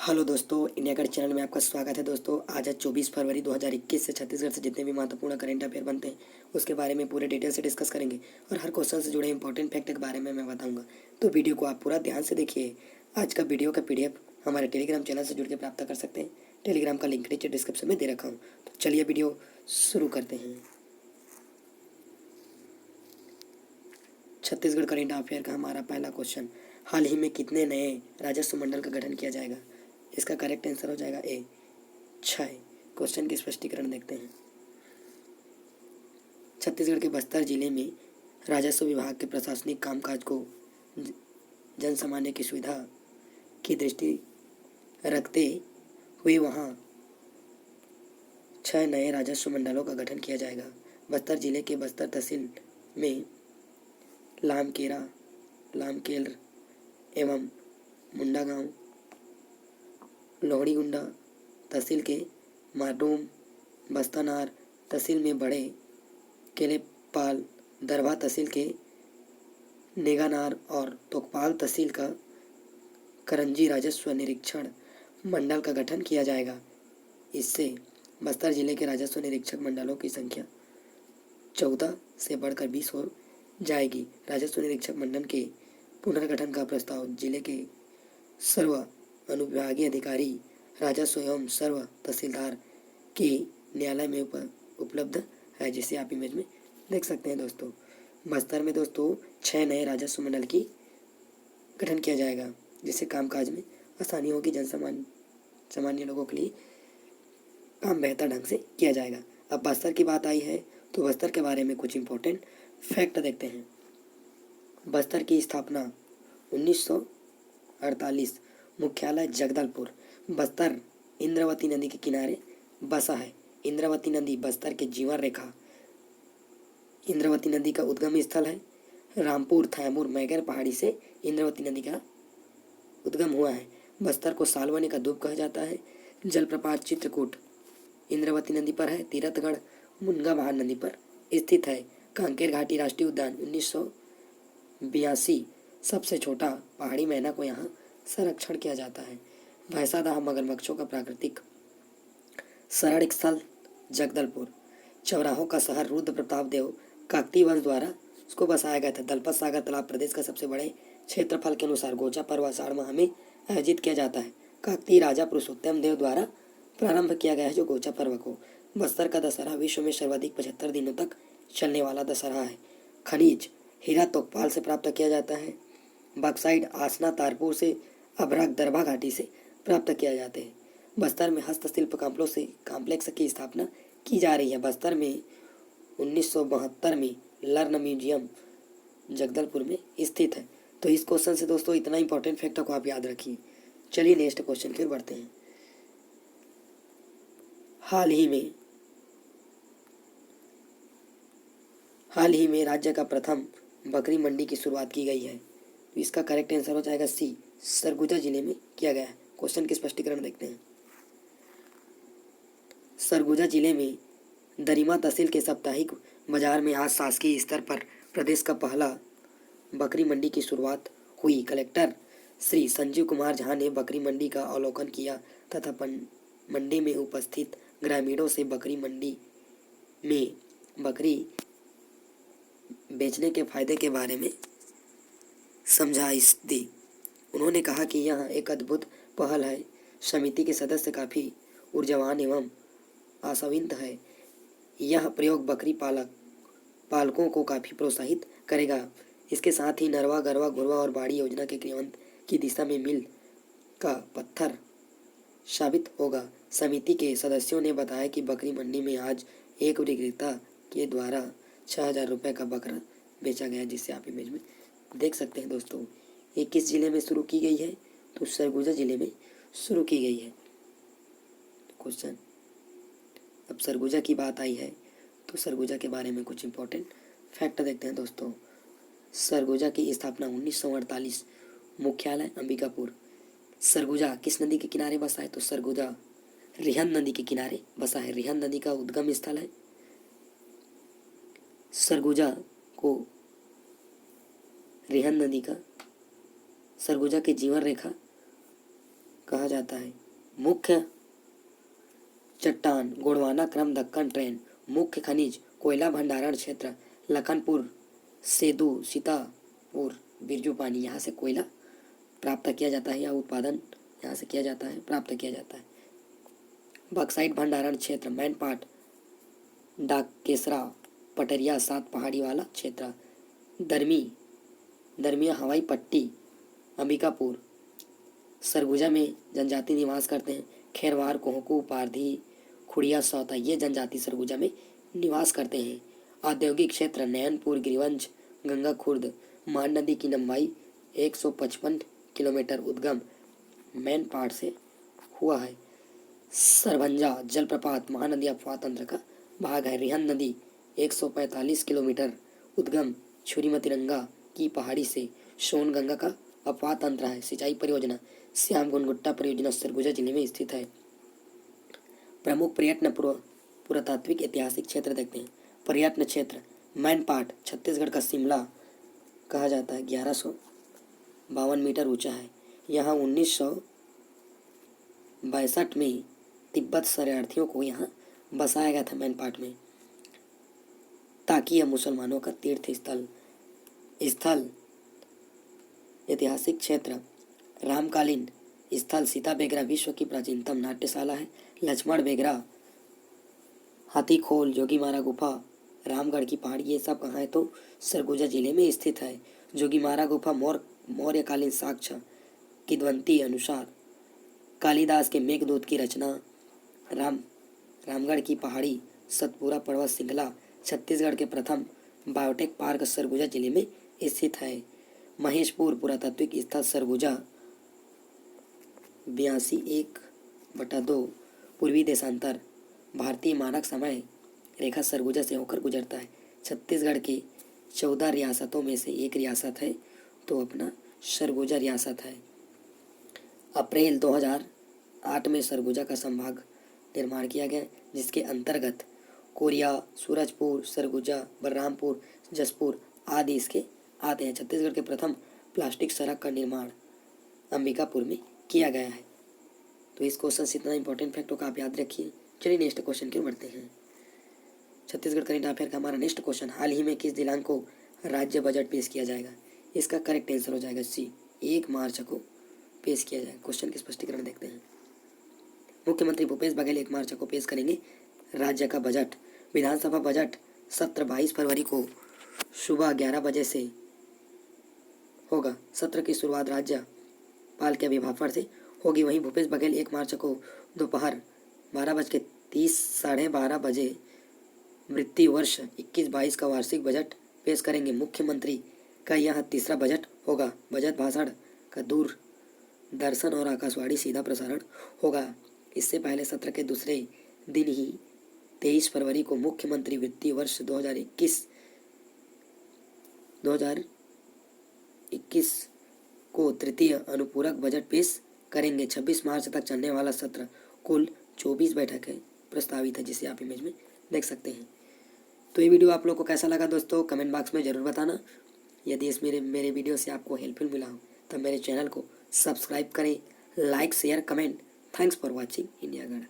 Hello दोस्तों, India गढ़ channel में आपका स्वागत है। दोस्तों, आज है 24 फरवरी 2021 से छत्तीसगढ़ से जितने भी महत्वपूर्ण करंट अफेयर बनते हैं उसके बारे में पूरे डिटेल से डिस्कस करेंगे और हर क्वेश्चन से जुड़े इंपॉर्टेंट फैक्ट के बारे में मैं बताऊंगा। तो वीडियो को आप पूरा ध्यान से देखिए। आज का वीडियो का PDF हमारे टेलीग्राम चैनल से जुड़ के प्राप्त कर सकते हैं। टेलीग्राम का लिंक नीचे डिस्क्रिप्शन में दे रखा हूँ। तो चलिए वीडियो शुरू करते हैं। छत्तीसगढ़ करंट अफेयर का हमारा पहला क्वेश्चन, हाल ही में कितने नए राजस्व मंडल का गठन किया जाएगा? इसका करेक्ट आंसर हो जाएगा ए, 6। क्वेश्चन की स्पष्टीकरण देखते हैं। छत्तीसगढ़ के बस्तर जिले में राजस्व विभाग के प्रशासनिक कामकाज को जन सामान्य की सुविधा की दृष्टि रखते हुए वहां 6 नए राजस्व मंडलों का गठन किया जाएगा। बस्तर जिले के बस्तर तहसील में लामकेरा, लामकेल्र एवं मुंडागांव, लोहड़ीगुंडा तहसील के मारडूम, बस्तानार तहसील में बड़े केलेपाल, दरभा तहसील के नेगानार और तोकपाल तहसील का करंजी राजस्व निरीक्षण मंडल का गठन किया जाएगा। इससे बस्तर जिले के राजस्व निरीक्षक मंडलों की संख्या 14 से बढ़कर 20 हो जाएगी। राजस्व निरीक्षक मंडल के पुनर्गठन का प्रस्ताव जिले के सर्व अनुविभागीय अधिकारी, राजस्व एवं सर्व तहसीलदार के न्यायालय में उपलब्ध है, जिसे आप इमेज में देख सकते हैं। दोस्तों, बस्तर में दोस्तों 6 नए राजस्व मंडल की गठन किया जाएगा, जिससे कामकाज में आसानी होगी। सामान्य लोगों के लिए काम बेहतर ढंग से किया जाएगा। अब बस्तर की बात आई है तो बस्तर के बारे में कुछ इंपॉर्टेंट फैक्ट देखते हैं। बस्तर की स्थापना 1948, मुख्यालय जगदलपुर। बस्तर इंद्रावती नदी के किनारे बसा है। इंद्रावती नदी बस्तर के जीवन रेखा। इंद्रावती नदी का उद्गम स्थल है रामपुर, थैमूर, मैगर पहाड़ी से इंद्रावती नदी का उद्गम हुआ है। बस्तर को सालवनी का दूब कहा जाता है। जलप्रपात चित्रकूट इंद्रावती नदी पर है। तीरथगढ़ मुनगा महान नदी पर स्थित है। कांकेर घाटी राष्ट्रीय उद्यान 1982 सबसे छोटा पहाड़ी मैना को यहाँ संरक्षण किया जाता है। भैंसादाह मगरमच्छों का प्राकृतिक शरण स्थल जगदलपुर। चौराहों का शहर रुद्र प्रताप देव काकतीय वंश द्वारा उसको बसाया गया था। दलपत सागर तालाब प्रदेश का सबसे बड़े क्षेत्रफल के अनुसार गोचा पर्व आषाढ़ माह में आयोजित किया जाता है। काकतीय राजा पुरुषोत्तम देव द्वारा प्रारंभ किया गया है जो गोचा पर्व को। बस्तर का दशहरा विश्व में सर्वाधिक 75 दिनों तक चलने वाला दशहरा है। खनिज हीरा तोकपाल से प्राप्त किया जाता है। बक्साइड आसना तारपुर से, अभ्रक दरभा घाटी से प्राप्त किया जाते हैं। बस्तर में हस्तशिल्प कॉम्प्लेक्स की स्थापना की जा रही है। बस्तर में 1972 में लर्न म्यूजियम जगदलपुर में स्थित है। तो इस क्वेश्चन से दोस्तों इतना इंपॉर्टेंट फैक्ट को आप याद रखिए। चलिए नेक्स्ट क्वेश्चन की ओर बढ़ते हैं। हाल ही में राज्य का प्रथम बकरी मंडी की शुरुआत की गई है। तो इसका करेक्ट आंसर हो जाएगा सी, सरगुजा जिले में किया गया है। क्वेश्चन की स्पष्टीकरण देखते हैं। सरगुजा जिले में दरिमा तहसील के साप्ताहिक बाजार में आज शासकीय स्तर पर प्रदेश का पहला बकरी मंडी की शुरुआत हुई। कलेक्टर श्री संजीव कुमार झा ने बकरी मंडी का अवलोकन किया तथा मंडी में उपस्थित ग्रामीणों से बकरी मंडी में बकरी बेचने के फायदे के बारे में समझाइश दी। उन्होंने कहा कि यह एक अद्भुत पहल है। समिति के सदस्य काफ़ी ऊर्जावान एवं आशान्वित है। यह प्रयोग बकरी पालकों को काफ़ी प्रोत्साहित करेगा। इसके साथ ही नरवा, गरवा, घुरवा और बाड़ी योजना के क्रियान्वयन की दिशा में मील का पत्थर साबित होगा। समिति के सदस्यों ने बताया कि बकरी मंडी में आज एक विक्रेता के द्वारा 6,000 रुपये का बकरा बेचा गया, जिसे आप इमेज में देख सकते हैं। दोस्तों, ये किस जिले में शुरू की गई है? तो सरगुजा जिले में शुरू की गई है। क्वेश्चन, अब सरगुजा की बात आई है तो सरगुजा के बारे में कुछ इंपॉर्टेंट फैक्ट देखते हैं। दोस्तों, सरगुजा की स्थापना 1948, मुख्यालय अंबिकापुर। सरगुजा किस नदी के किनारे बसा है? तो सरगुजा रिहंद नदी के किनारे बसा है। रिहंद नदी का उद्गम स्थल है। सरगुजा को रिहंद नदी का सरगुजा की जीवन रेखा कहा कहा जाता है। मुख्य चट्टान गोंडवाना क्रम दक्कन ट्रेन। मुख्य खनिज कोयला भंडारण क्षेत्र लखनपुर सेदू सीतापुर बिरजू पानी। यहाँ से कोयला प्राप्त किया जाता है या उत्पादन यहाँ से किया जाता है, प्राप्त किया जाता है। बक्साइट भंडारण क्षेत्र मैनपाट डाकेसरा पटरिया 7 पहाड़ी वाला क्षेत्र। दरमिया हवाई पट्टी अंबिकापुर सरगुजा में जनजाति निवास करते हैं। खैरवार कोहकू पारधी खुड़िया सौता ये जनजाति सरगुजा में निवास करते हैं। औद्योगिक क्षेत्र नयनपुर गिरिवंश गंगा खुर्द। मान नदी की लंबाई 155 किलोमीटर उद्गम मैनपाट से हुआ है। सरभंजा जलप्रपात महानदी अफवाह तंत्र का भाग है। रिहंद नदी 145 किलोमीटर उद्गम छुरीमतिरंगा की पहाड़ी से सोनगंगा का अफवाह तंत्र है। सिंचाई परियोजना श्याम गुनगुट्टा परियोजना सरगुजा जिले में स्थित है। प्रमुख पर्यटन पुरातात्विक ऐतिहासिक क्षेत्र देखते हैं। पर्यटन क्षेत्र मैनपाट छत्तीसगढ़ का शिमला कहा जाता है। 1152 मीटर ऊंचा है। यहाँ 1962 में तिब्बत शरणार्थियों को यहाँ बसाया गया था मैनपाट में, ताकि यह मुसलमानों का तीर्थ स्थल। ऐतिहासिक क्षेत्र रामकालीन स्थल सीता बेगरा विश्व की प्राचीनतम नाट्यशाला है। लक्ष्मण बेगरा हाथीखोल जोगीमारा गुफा रामगढ़ की पहाड़ी ये सब कहाँ है तो सरगुजा जिले में स्थित है। जोगीमारा गुफा मौर्यकालीन साक्ष्य किद्वंती अनुसार कालिदास के मेघदूत की रचना। रामगढ़ की पहाड़ी सतपुरा पर्वत श्रृंखला छत्तीसगढ़ के प्रथम बायोटेक पार्क सरगुजा जिले में स्थित है। महेशपुर पुरातात्विक स्थल सरगुजा 82/1/2 पूर्वी देशांतर भारतीय मानक समय रेखा सरगुजा से होकर गुजरता है। छत्तीसगढ़ की 14 रियासतों में से एक रियासत है तो अपना सरगुजा रियासत है। अप्रैल 2008 में सरगुजा का संभाग निर्माण किया गया जिसके अंतर्गत कोरिया सूरजपुर सरगुजा बलरामपुर जसपुर आदि इसके आते हैं। छत्तीसगढ़ के प्रथम प्लास्टिक सड़क का निर्माण अंबिकापुर में किया गया है। तो इस क्वेश्चन से इतना इंपॉर्टेंट फैक्टों का आप याद रखिए। चलिए नेक्स्ट क्वेश्चन की ओर बढ़ते हैं। छत्तीसगढ़ करंट अफेयर का हमारा नेक्स्ट क्वेश्चन, हाल ही में किस दिनांक को राज्य बजट पेश किया जाएगा? इसका करेक्ट आंसर हो जाएगा सी, 1 मार्च को पेश किया जाएगा। क्वेश्चन के स्पष्टीकरण देखते हैं। मुख्यमंत्री भूपेश बघेल 1 मार्च को पेश करेंगे राज्य का बजट। विधानसभा बजट सत्र 22 फरवरी को सुबह 11 बजे से होगा। सत्र की शुरुआत राज्यपाल के अभिभाषण से होगी। वहीं भूपेश बघेल 1 मार्च को दोपहर 12:30 साढ़े 12 बजे वित्तीय वर्ष 21-22 का वार्षिक बजट पेश करेंगे। मुख्यमंत्री का यह तीसरा बजट होगा। बजट भाषण का दूरदर्शन और आकाशवाणी सीधा प्रसारण होगा। इससे पहले सत्र के दूसरे दिन ही 23 फरवरी को मुख्यमंत्री वित्तीय वर्ष 2021 को तृतीय अनुपूरक बजट पेश करेंगे। 26 मार्च तक चलने वाला सत्र कुल 24 बैठकें प्रस्तावित है, जिसे आप इमेज में देख सकते हैं। तो ये वीडियो आप लोग को कैसा लगा दोस्तों, कमेंट बॉक्स में ज़रूर बताना। यदि इस मेरे वीडियो से आपको हेल्पफुल मिला हो तब मेरे चैनल को सब्सक्राइब करें, like share comment. Thanks for watching India गढ़।